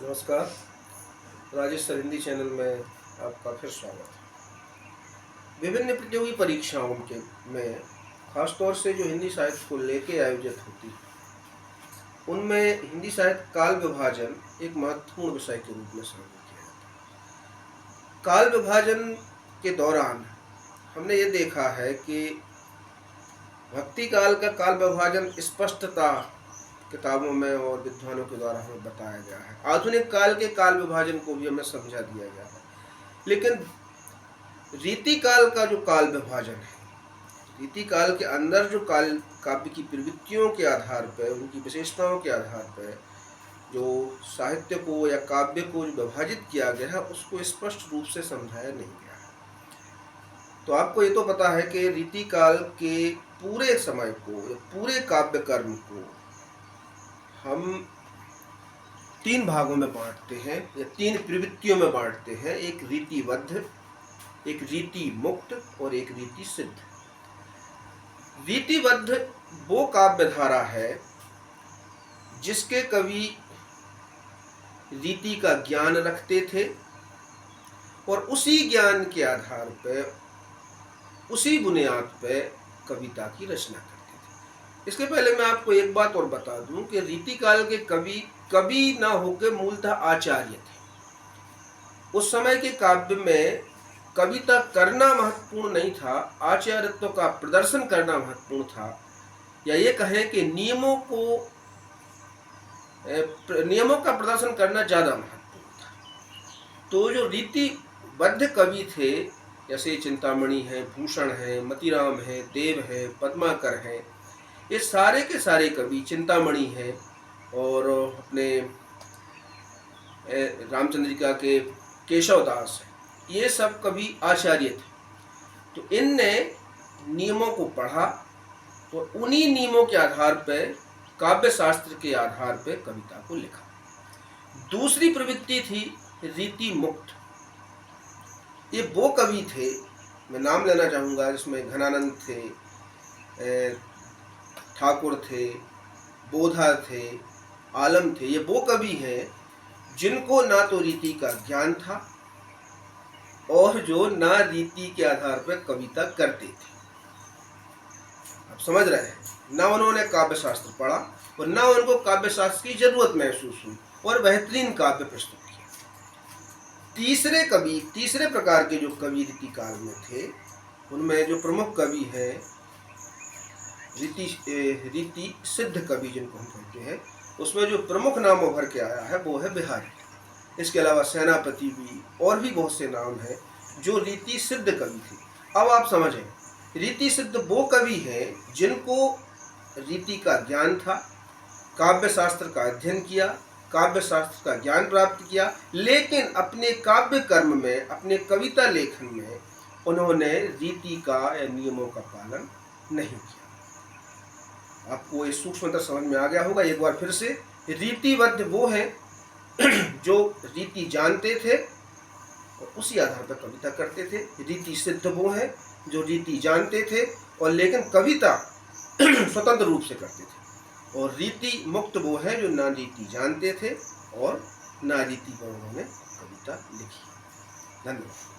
नमस्कार। Rajesh sir Hindi channel में आपका फिर स्वागत है। विभिन्न प्रतियोगी परीक्षाओं के में खासतौर से जो हिंदी साहित्य को लेके आयोजित होती है उनमें हिंदी साहित्य काल विभाजन एक महत्वपूर्ण विषय के रूप में शामिल किया जाता है। काल विभाजन के दौरान हमने ये देखा है कि भक्ति काल का काल विभाजन स्पष्टता किताबों में और विद्वानों के द्वारा हमें बताया गया है। आधुनिक काल के काल विभाजन को भी हमें समझा दिया गया है, लेकिन रीति काल का जो काल विभाजन है, रीति काल के अंदर जो काल काव्य की प्रवृत्तियों के आधार पर, उनकी विशेषताओं के आधार पर जो साहित्य को या काव्य को जो विभाजित किया गया है उसको स्पष्ट रूप से समझाया नहीं गया है। तो आपको ये तो पता है कि रीति काल के पूरे समय को या पूरे काव्य कर्म को हम तीन भागों में बांटते हैं या तीन प्रवृत्तियों में बांटते हैं। एक रीतिबद्ध, एक रीति मुक्त और एक रीति सिद्ध। रीतिबद्ध वो काव्य धारा है जिसके कवि रीति का ज्ञान रखते थे और उसी ज्ञान के आधार पर, उसी बुनियाद पर कविता की रचना करते थे। इसके पहले मैं आपको एक बात और बता दूं कि रीति काल के कवि कवि ना होकर मूलतः आचार्य थे। उस समय के काव्य में कविता करना महत्वपूर्ण नहीं था, आचार्यत्व का प्रदर्शन करना महत्वपूर्ण था, या ये कहें कि नियमों का प्रदर्शन करना ज़्यादा महत्वपूर्ण था। तो जो रीतिबद्ध कवि थे, जैसे चिंतामणि है, भूषण है, मतीराम है, देव है, पद्माकर है, ये सारे के सारे कवि, चिंतामणि है और अपने रामचंद्रिका के केशवदास है, ये सब कवि आचार्य थे। तो इनने नियमों को पढ़ा और उन्हीं नियमों के आधार पर, काव्य शास्त्र के आधार पर कविता को लिखा। दूसरी प्रवृत्ति थी रीति मुक्त। ये वो कवि थे, मैं नाम लेना चाहूँगा, जिसमें घनानंद थे, ठाकुर थे, बोधा थे, आलम थे। ये वो कवि हैं जिनको ना तो रीति का ज्ञान था और जो ना रीति के आधार पर कविता करते थे। आप समझ रहे हैं, ना उन्होंने काव्य शास्त्र पढ़ा और ना उनको काव्य शास्त्र की जरूरत महसूस हुई और बेहतरीन काव्य प्रस्तुत किया। तीसरे प्रकार के जो कवि रीति काल में थे, उनमें जो प्रमुख कवि हैं रीति सिद्ध कवि जिनको हम कहते हैं, उसमें जो प्रमुख नाम उभर के आया है वो है बिहारी। इसके अलावा सेनापति भी और भी बहुत से नाम हैं जो रीति सिद्ध कवि थे। अब आप समझें, रीति सिद्ध वो कवि हैं जिनको रीति का ज्ञान था, काव्य शास्त्र का अध्ययन किया, काव्य शास्त्र का ज्ञान प्राप्त किया, लेकिन अपने काव्य कर्म में, अपने कविता लेखन में उन्होंने रीति का या नियमों का पालन नहीं किया। आपको ये सूक्ष्मता समझ में आ गया होगा। एक बार फिर से, रीतिबद्ध वो हैं जो रीति जानते थे और उसी आधार पर कविता करते थे। रीति सिद्ध वो हैं जो रीति जानते थे और लेकिन कविता स्वतंत्र रूप से करते थे। और रीति मुक्त वो हैं जो ना रीति जानते थे और ना रीति पर उन्होंने कविता लिखी। धन्यवाद।